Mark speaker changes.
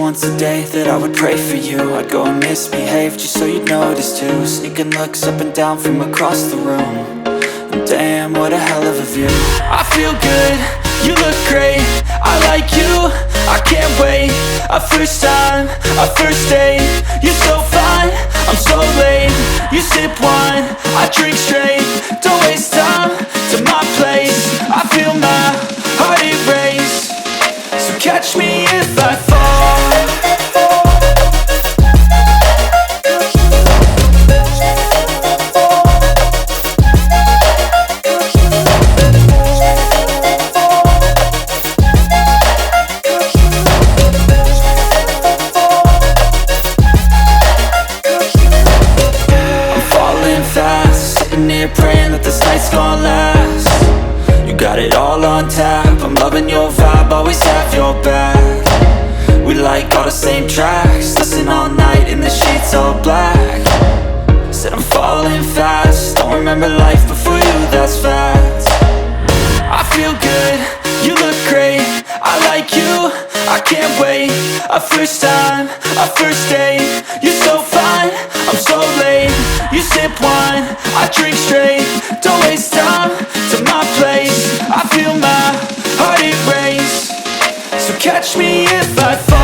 Speaker 1: once a day that I would pray for you. I'd go and misbehave just so you'd notice too. Sneaking looks up and down from across the room. And damn, what a hell of a view. I feel good, you look great, I like you, I can't wait. A first time, a first date, you're so fine, I'm so late. You sip wine, I drink straight. Don't waste time to my place. I feel my heart erase. So catch me if I fall. Praying that this night's gonna last. You got it all on tap, I'm loving your vibe, always have your back. We like all the same tracks, listen all night in the sheets all black. Said I'm falling fast, don't remember life before you, that's fact. I feel good, you look great, I like you, I can't wait. A first time, a first date, you're so fine, I'm so late. You sip wine, I drink straight. Don't waste time to my place. I feel my heart erase. So catch me if I fall.